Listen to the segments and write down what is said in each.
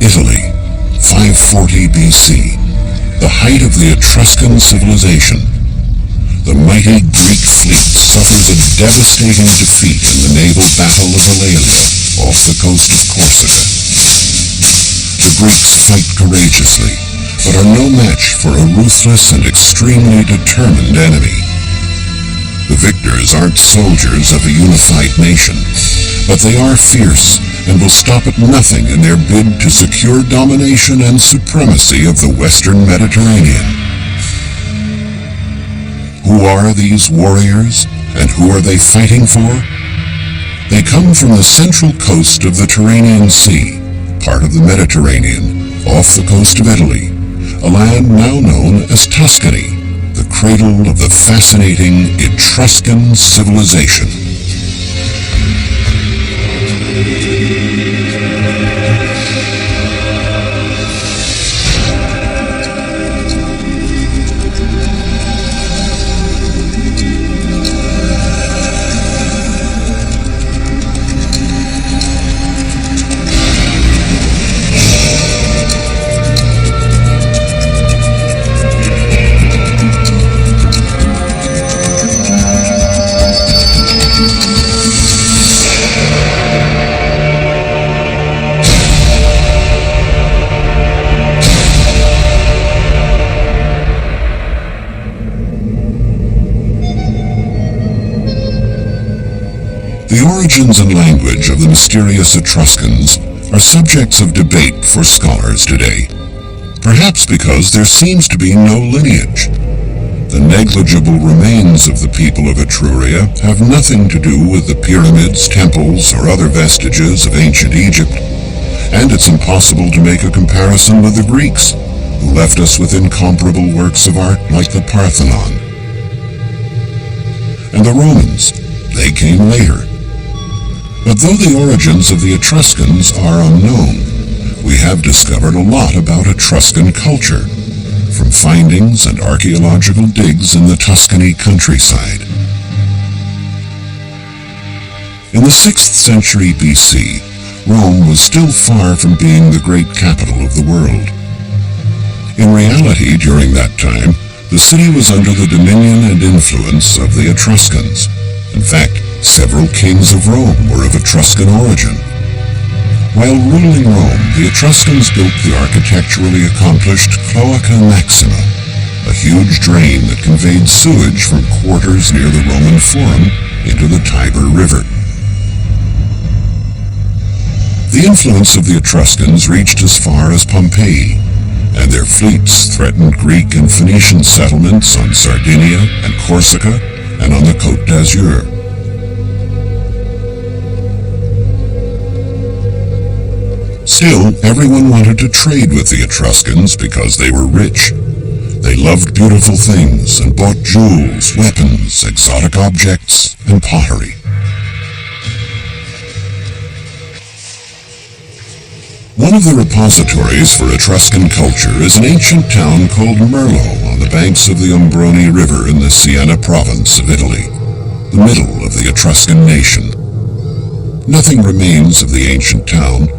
Italy, 540 BC, the height of the Etruscan civilization. The mighty Greek fleet suffers a devastating defeat in the naval battle of Alalia off the coast of Corsica. The Greeks fight courageously, but are no match for a ruthless and extremely determined enemy. The victors aren't soldiers of a unified nation, but they are fierce and will stop at nothing in their bid to secure domination and supremacy of the Western Mediterranean. Who are these warriors, and who are they fighting for? They come from the central coast of the Tyrrhenian Sea, part of the Mediterranean, off the coast of Italy, a land now known as Tuscany, the cradle of the fascinating Etruscan civilization. The origins and language of the mysterious Etruscans are subjects of debate for scholars today, perhaps because there seems to be no lineage. The negligible remains of the people of Etruria have nothing to do with the pyramids, temples, or other vestiges of ancient Egypt, and it's impossible to make a comparison with the Greeks, who left us with incomparable works of art like the Parthenon. And the Romans, they came later. But though the origins of the Etruscans are unknown, we have discovered a lot about Etruscan culture, from findings and archaeological digs in the Tuscany countryside. In the 6th century BC, Rome was still far from being the great capital of the world. In reality, during that time, the city was under the dominion and influence of the Etruscans. In fact, several kings of Rome were of Etruscan origin. While ruling Rome, the Etruscans built the architecturally accomplished Cloaca Maxima, a huge drain that conveyed sewage from quarters near the Roman Forum into the Tiber River. The influence of the Etruscans reached as far as Pompeii, and their fleets threatened Greek and Phoenician settlements on Sardinia and Corsica and on the Côte d'Azur. Still, everyone wanted to trade with the Etruscans because they were rich. They loved beautiful things and bought jewels, weapons, exotic objects, and pottery. One of the repositories for Etruscan culture is an ancient town called Merlo on the banks of the Ombrone River in the Siena province of Italy, the middle of the Etruscan nation. Nothing remains of the ancient town,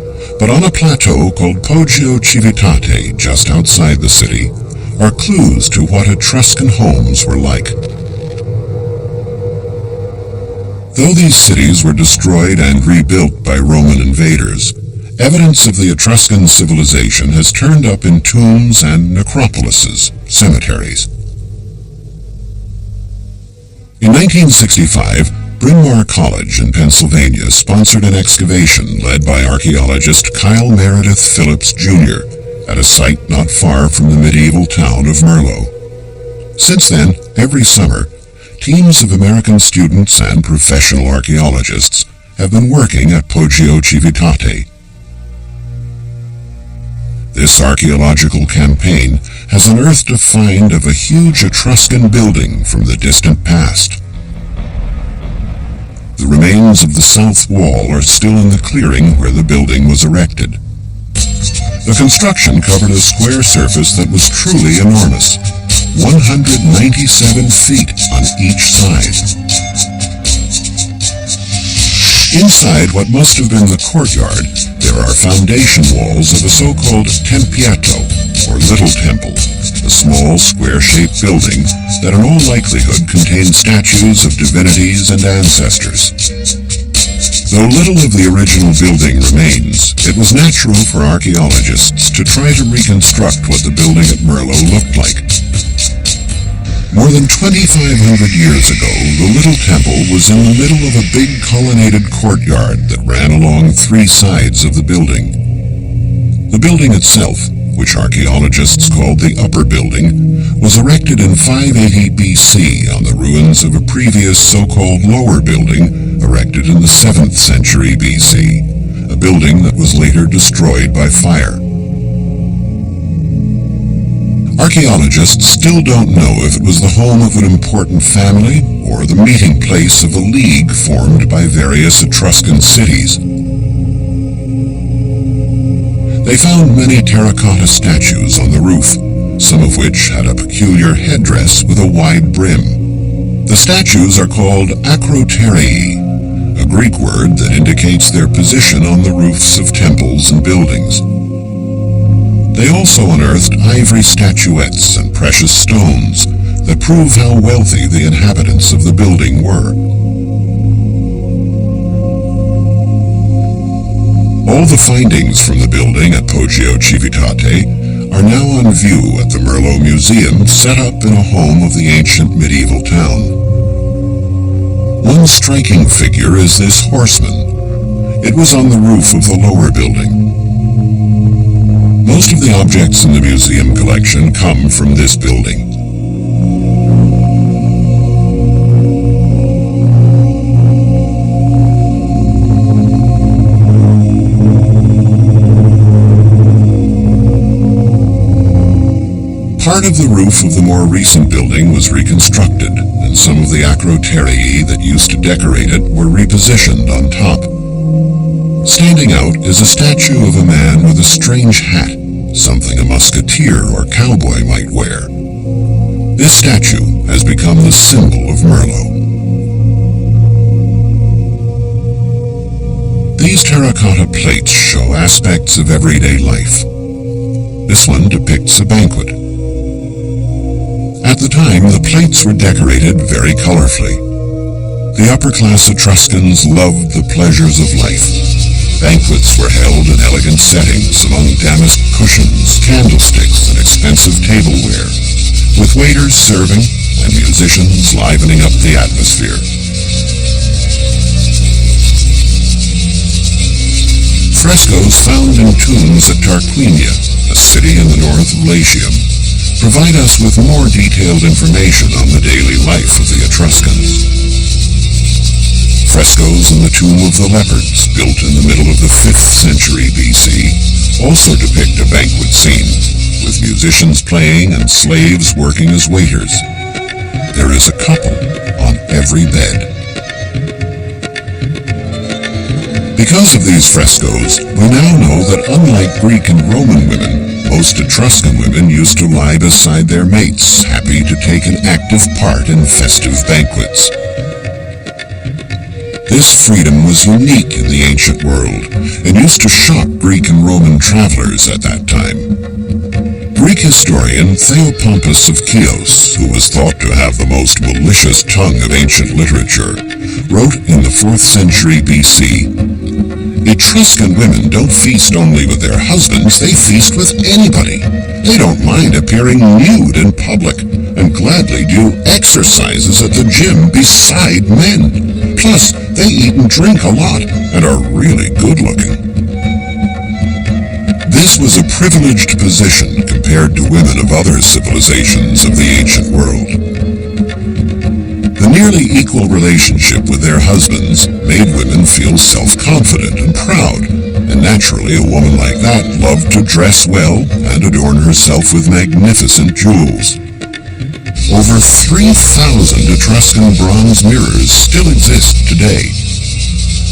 but on a plateau called Poggio Civitate, just outside the city, are clues to what Etruscan homes were like. Though these cities were destroyed and rebuilt by Roman invaders, evidence of the Etruscan civilization has turned up in tombs and necropolises, cemeteries. In 1965, Bryn Mawr College in Pennsylvania sponsored an excavation led by archaeologist Kyle Meredith Phillips, Jr. at a site not far from the medieval town of Merlo. Since then, every summer, teams of American students and professional archaeologists have been working at Poggio Civitate. This archaeological campaign has unearthed a find of a huge Etruscan building from the distant past. The remains of the south wall are still in the clearing where the building was erected. The construction covered a square surface that was truly enormous, 197 feet on each side. Inside what must have been the courtyard, There are foundation walls of a so-called tempietto, or little temple, a small square-shaped building that in all likelihood contained statues of divinities and ancestors. Though little of the original building remains, it was natural for archaeologists to try to reconstruct what the building at Merlo looked like. More than 2,500 years ago, the Little Temple was in the middle of a big colonnaded courtyard that ran along three sides of the building. The building itself, which archaeologists called the Upper Building, was erected in 580 BC on the ruins of a previous so-called Lower Building erected in the 7th century BC, a building that was later destroyed by fire. Archaeologists still don't know if it was the home of an important family or the meeting place of a league formed by various Etruscan cities. They found many terracotta statues on the roof, some of which had a peculiar headdress with a wide brim. The statues are called acroterii, a Greek word that indicates their position on the roofs of temples and buildings. They also unearthed ivory statuettes and precious stones that prove how wealthy the inhabitants of the building were. All the findings from the building at Poggio Civitate are now on view at the Merlo Museum, set up in a home of the ancient medieval town. One striking figure is this horseman. It was on the roof of the lower building. Most of the objects in the museum collection come from this building. Part of the roof of the more recent building was reconstructed, and some of the acroterii that used to decorate it were repositioned on top. Standing out is a statue of a man with a strange hat, something a musketeer or cowboy might wear. This statue has become the symbol of Merlo. These terracotta plates show aspects of everyday life. This one depicts a banquet. At the time, the plates were decorated very colorfully. The upper-class Etruscans loved the pleasures of life. Banquets were held in elegant settings among damask cushions, candlesticks, and expensive tableware, with waiters serving and musicians livening up the atmosphere. Frescoes found in tombs at Tarquinia, a city in the north of Latium, provide us with more detailed information on the daily life of the Etruscans. Frescoes in the Tomb of the Leopards, built in the middle of the 5th century BC, also depict a banquet scene, with musicians playing and slaves working as waiters. There is a couple on every bed. Because of these frescoes, we now know that unlike Greek and Roman women, most Etruscan women used to lie beside their mates, happy to take an active part in festive banquets. This freedom was unique in the ancient world, and used to shock Greek and Roman travelers at that time. Greek historian Theopompus of Chios, who was thought to have the most malicious tongue of ancient literature, wrote in the 4th century BC, "Etruscan women don't feast only with their husbands, they feast with anybody. They don't mind appearing nude in public, and gladly do exercises at the gym beside men. Plus, they eat and drink a lot, and are really good-looking." This was a privileged position compared to women of other civilizations of the ancient world. The nearly equal relationship with their husbands made women feel self-confident and proud, and naturally a woman like that loved to dress well and adorn herself with magnificent jewels. Over 3,000 Etruscan bronze mirrors still exist today.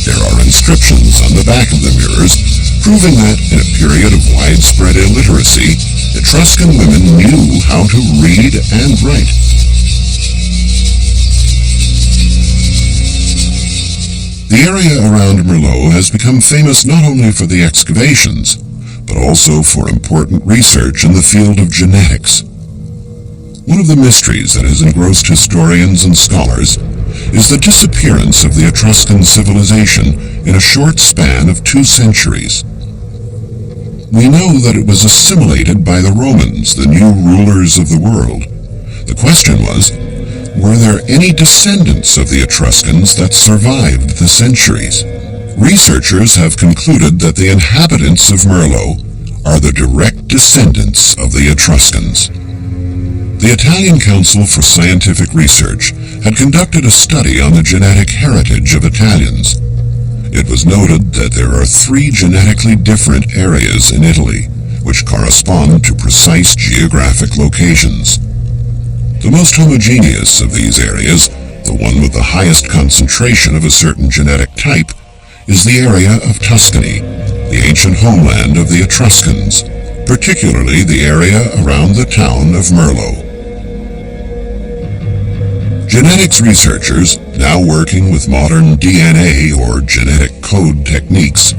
There are inscriptions on the back of the mirrors proving that in a period of widespread illiteracy, Etruscan women knew how to read and write. The The area around Merlot has become famous not only for the excavations, but also for important research in the field of genetics. One of the mysteries that has engrossed historians and scholars is the disappearance of the Etruscan civilization in a short span of 2 centuries. We know that it was assimilated by the Romans, the new rulers of the world. The question was, were there any descendants of the Etruscans that survived the centuries? Researchers have concluded that the inhabitants of Merlot are the direct descendants of the Etruscans. The Italian Council for Scientific Research had conducted a study on the genetic heritage of Italians. It was noted that there are 3 genetically different areas in Italy, which correspond to precise geographic locations. The most homogeneous of these areas, the one with the highest concentration of a certain genetic type, is the area of Tuscany, the ancient homeland of the Etruscans, particularly the area around the town of Merlot. Genetics researchers, now working with modern DNA or genetic code techniques,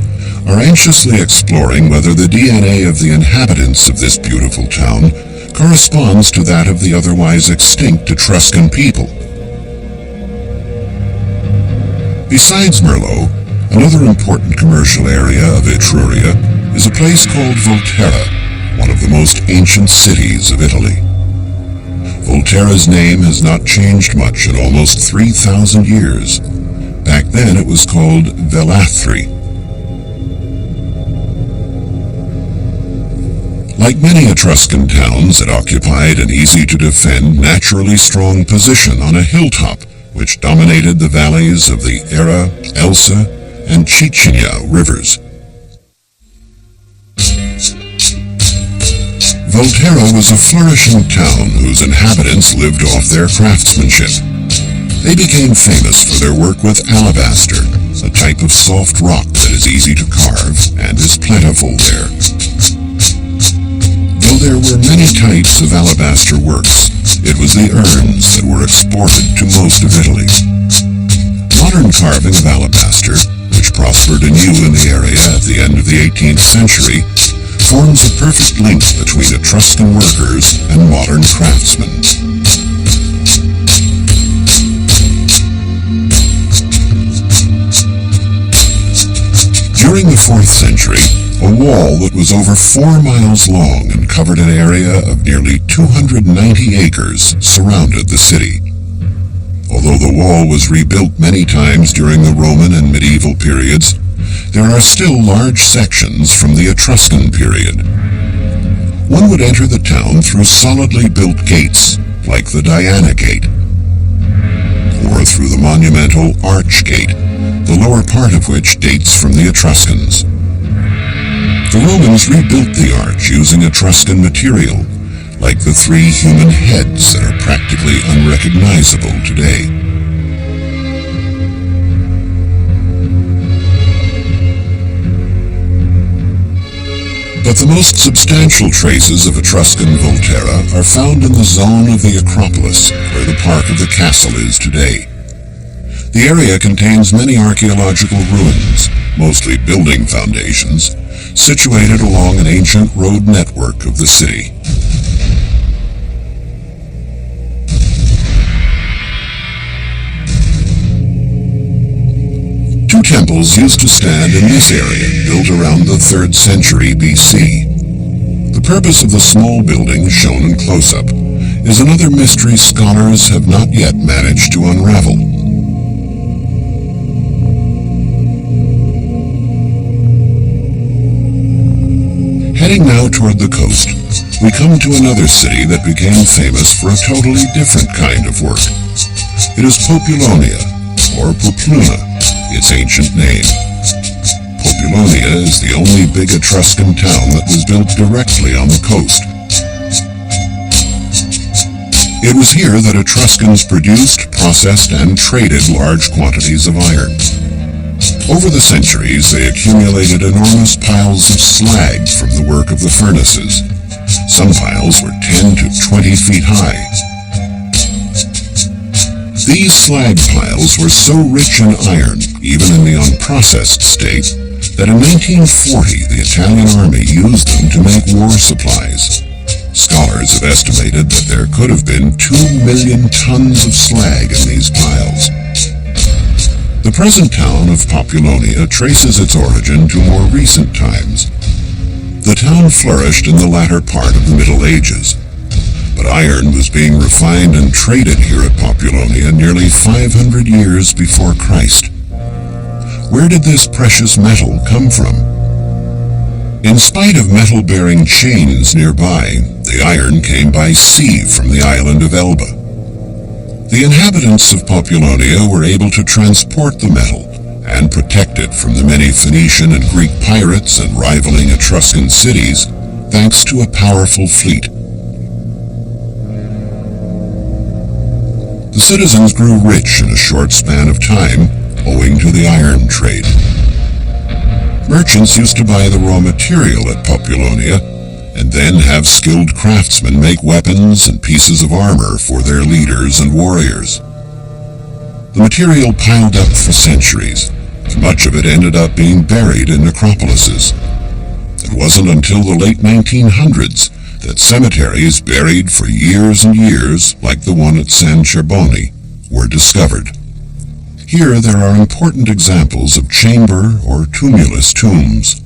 are anxiously exploring whether the DNA of the inhabitants of this beautiful town corresponds to that of the otherwise extinct Etruscan people. Besides Merlot, another important commercial area of Etruria is a place called Volterra, one of the most ancient cities of Italy. Volterra's name has not changed much in almost 3,000 years. Back then it was called Velathri. Like many Etruscan towns, it occupied an easy-to-defend, naturally strong position on a hilltop which dominated the valleys of the Era, Elsa, and Cicigna rivers. Volterra was a flourishing town whose inhabitants lived off their craftsmanship. They became famous for their work with alabaster, a type of soft rock that is easy to carve and is plentiful there. Though there were many types of alabaster works, it was the urns that were exported to most of Italy. Modern carving of alabaster, which prospered anew in the area at the end of the 18th century, forms a perfect link between Etruscan workers and modern craftsmen. During the 4th century, a wall that was over 4 miles long and covered an area of nearly 290 acres surrounded the city. Although the wall was rebuilt many times during the Roman and medieval periods, there are still large sections from the Etruscan period. One would enter the town through solidly built gates, like the Diana Gate, or through the monumental Arch Gate, the lower part of which dates from the Etruscans. The Romans rebuilt the arch using Etruscan material, like the 3 human heads that are practically unrecognizable today. But the most substantial traces of Etruscan Volterra are found in the zone of the Acropolis, where the park of the castle is today. The area contains many archaeological ruins, mostly building foundations, situated along an ancient road network of the city. Two temples used to stand in this area, built around the 3rd century BC. The purpose of the small building shown in close-up is another mystery scholars have not yet managed to unravel. Heading now toward the coast, we come to another city that became famous for a totally different kind of work. It is Populonia, or Popluna, its ancient name. Populonia is the only big Etruscan town that was built directly on the coast. It was here that Etruscans produced, processed, and traded large quantities of iron. Over the centuries, they accumulated enormous piles of slag from the work of the furnaces. Some piles were 10 to 20 feet high. These slag piles were so rich in iron, even in the unprocessed state, that in 1940 the Italian army used them to make war supplies. Scholars have estimated that there could have been 2 million tons of slag in these piles. The present town of Populonia traces its origin to more recent times. The town flourished in the latter part of the Middle Ages, but iron was being refined and traded here at Populonia nearly 500 years before Christ. Where did this precious metal come from? In spite of metal-bearing chains nearby, the iron came by sea from the island of Elba. The inhabitants of Populonia were able to transport the metal and protect it from the many Phoenician and Greek pirates and rivaling Etruscan cities, thanks to a powerful fleet. The citizens grew rich in a short span of time, owing to the iron trade. Merchants used to buy the raw material at Populonia, and then have skilled craftsmen make weapons and pieces of armor for their leaders and warriors. The material piled up for centuries, and much of it ended up being buried in necropolises. It wasn't until the late 1900s that cemeteries buried for years and years, like the one at San Cerboni, were discovered. Here there are important examples of chamber or tumulus tombs.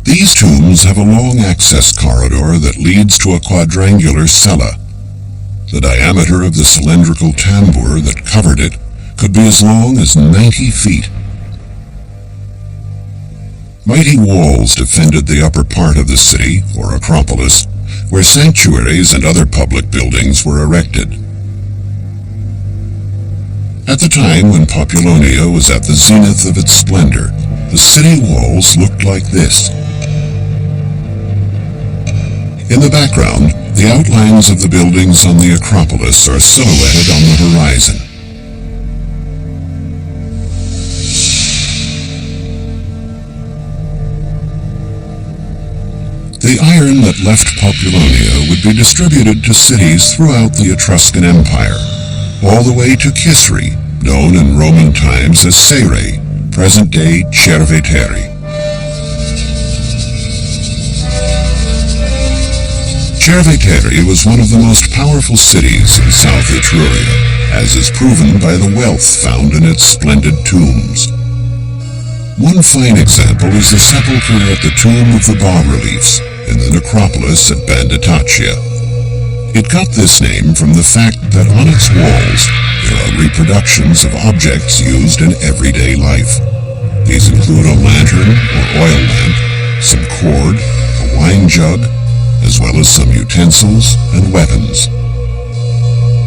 These tombs have a long access corridor that leads to a quadrangular cella. The diameter of the cylindrical tambour that covered it could be as long as 90 feet. Mighty walls defended the upper part of the city, or acropolis, where sanctuaries and other public buildings were erected. At the time when Populonia was at the zenith of its splendor, the city walls looked like this. In the background, the outlines of the buildings on the Acropolis are silhouetted on the horizon. The iron that left Populonia would be distributed to cities throughout the Etruscan Empire, all the way to Kisri, known in Roman times as Sere, present-day Cerveteri. Cerveteri was one of the most powerful cities in South Etruria, as is proven by the wealth found in its splendid tombs. One fine example is the sepulchre at the tomb of the bas-reliefs in the necropolis at Banditaccia. It got this name from the fact that on its walls there are reproductions of objects used in everyday life. These include a lantern or oil lamp, some cord, a wine jug, as well as some utensils and weapons.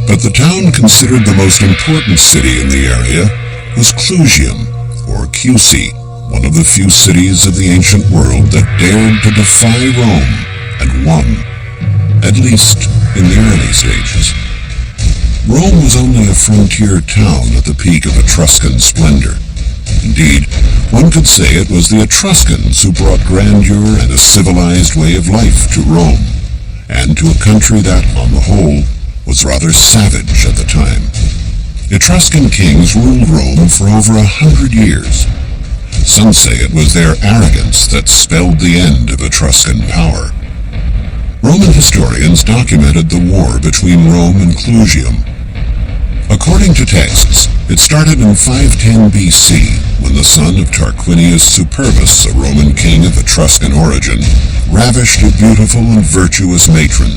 But the town considered the most important city in the area was Clusium, or Cusi, one of the few cities of the ancient world that dared to defy Rome and won, at least in the early stages. Rome was only a frontier town at the peak of Etruscan splendor. Indeed, one could say it was the Etruscans who brought grandeur and a civilized way of life to Rome, and to a country that, on the whole, was rather savage at the time. Etruscan kings ruled Rome for over 100 years. Some say it was their arrogance that spelled the end of Etruscan power. Roman historians documented the war between Rome and Clusium. According to texts, it started in 510 BC, when the son of Tarquinius Superbus, a Roman king of Etruscan origin, ravished a beautiful and virtuous matron.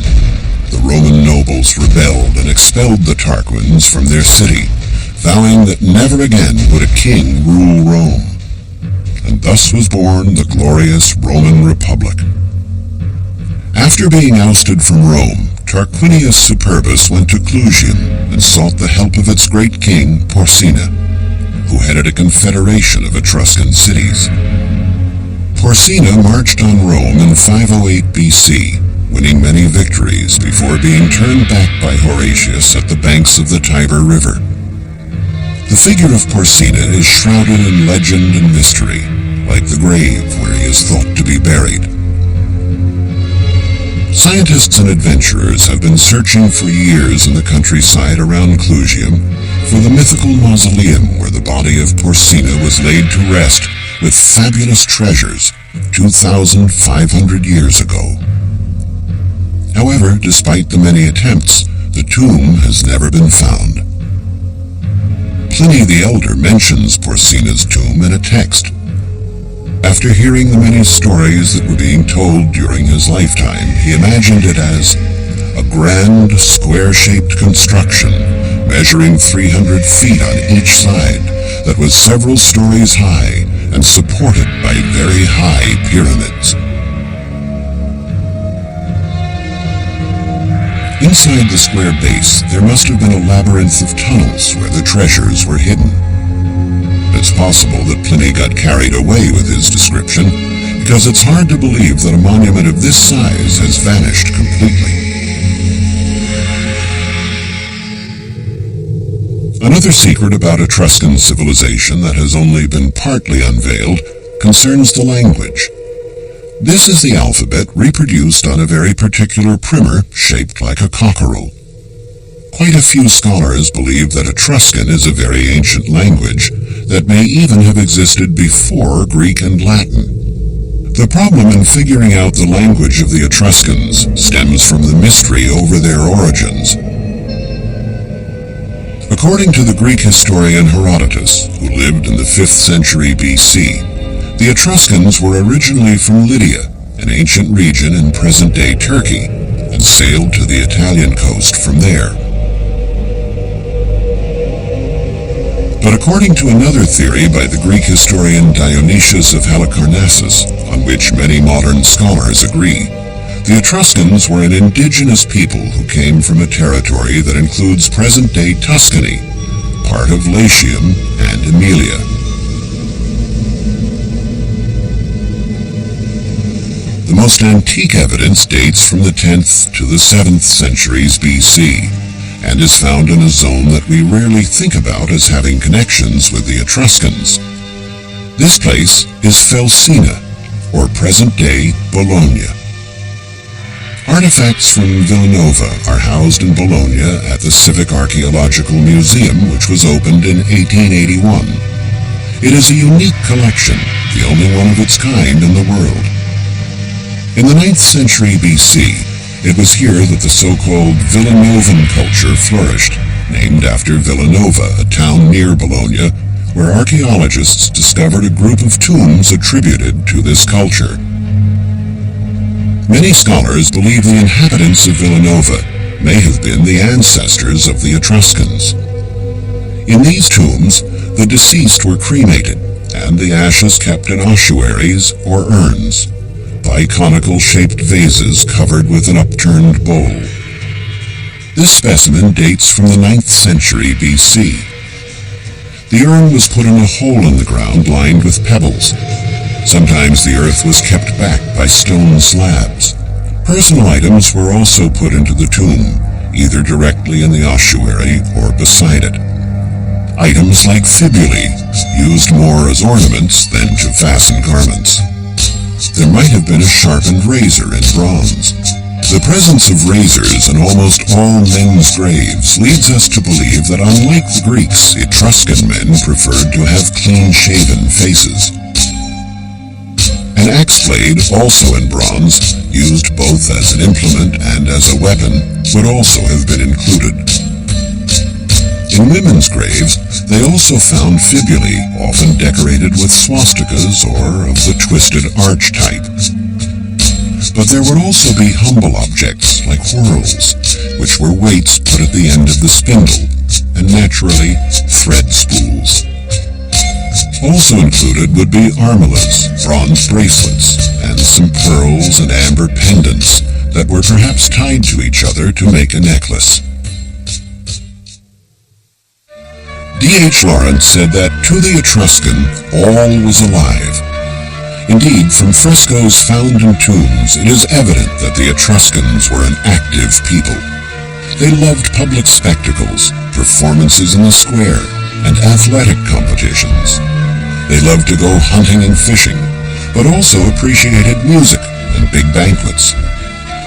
The Roman nobles rebelled and expelled the Tarquins from their city, vowing that never again would a king rule Rome. And thus was born the glorious Roman Republic. After being ousted from Rome, Tarquinius Superbus went to Clusium and sought the help of its great king, Porsena, who headed a confederation of Etruscan cities. Porsena marched on Rome in 508 BC, winning many victories before being turned back by Horatius at the banks of the Tiber River. The figure of Porsena is shrouded in legend and mystery, like the grave where he is thought to be buried. Scientists and adventurers have been searching for years in the countryside around Clusium for the mythical mausoleum where the body of Porsena was laid to rest with fabulous treasures 2,500 years ago. However, despite the many attempts, the tomb has never been found. Pliny the Elder mentions Porsena's tomb in a text. After hearing the many stories that were being told during his lifetime, he imagined it as a grand, square-shaped construction measuring 300 feet on each side that was several stories high and supported by very high pyramids. Inside the square base, there must have been a labyrinth of tunnels where the treasures were hidden. It's possible that Pliny got carried away with his description, because it's hard to believe that a monument of this size has vanished completely. Another secret about Etruscan civilization that has only been partly unveiled concerns the language. This is the alphabet reproduced on a very particular primer shaped like a cockerel. Quite a few scholars believe that Etruscan is a very ancient language that may even have existed before Greek and Latin. The problem in figuring out the language of the Etruscans stems from the mystery over their origins. According to the Greek historian Herodotus, who lived in the 5th century BC, the Etruscans were originally from Lydia, an ancient region in present-day Turkey, and sailed to the Italian coast from there. But according to another theory by the Greek historian Dionysius of Halicarnassus, on which many modern scholars agree, the Etruscans were an indigenous people who came from a territory that includes present-day Tuscany, part of Latium and Emilia. The most antique evidence dates from the 10th to the 7th centuries BC, and is found in a zone that we rarely think about as having connections with the Etruscans. This place is Felsina, or present-day Bologna. Artifacts from Villanova are housed in Bologna at the Civic Archaeological Museum, which was opened in 1881. It is a unique collection, the only one of its kind in the world. In the 9th century BC, it was here that the so-called Villanovan culture flourished, named after Villanova, a town near Bologna, where archaeologists discovered a group of tombs attributed to this culture. Many scholars believe the inhabitants of Villanova may have been the ancestors of the Etruscans. In these tombs, the deceased were cremated, and the ashes kept in ossuaries or urns, biconical-shaped vases covered with an upturned bowl. This specimen dates from the 9th century BC. The urn was put in a hole in the ground lined with pebbles. Sometimes the earth was kept back by stone slabs. Personal items were also put into the tomb, either directly in the ossuary or beside it. Items like fibulae, used more as ornaments than to fasten garments. There might have been a sharpened razor in bronze. The presence of razors in almost all men's graves leads us to believe that unlike the Greeks, Etruscan men preferred to have clean-shaven faces. An axe blade, also in bronze, used both as an implement and as a weapon, would also have been included. In women's graves, they also found fibulae, often decorated with swastikas or of the twisted arch type. But there would also be humble objects like whorls, which were weights put at the end of the spindle, and naturally, thread spools. Also included would be armilas, bronze bracelets, and some pearls and amber pendants that were perhaps tied to each other to make a necklace. D.H. Lawrence said that to the Etruscan, all was alive. Indeed, from frescoes found in tombs, it is evident that the Etruscans were an active people. They loved public spectacles, performances in the square, and athletic competitions. They loved to go hunting and fishing, but also appreciated music and big banquets.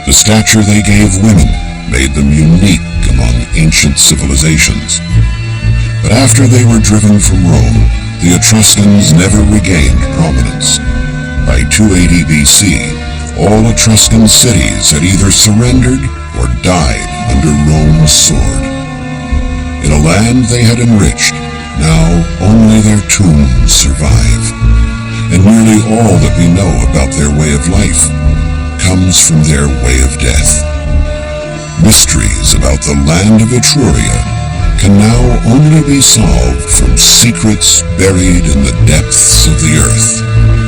The stature they gave women made them unique among ancient civilizations. But after they were driven from Rome, the Etruscans never regained prominence. By 280 BC, all Etruscan cities had either surrendered or died under Rome's sword. In a land they had enriched, now only their tombs survive. And nearly all that we know about their way of life comes from their way of death. Mysteries about the land of Etruria can now only be solved from secrets buried in the depths of the earth.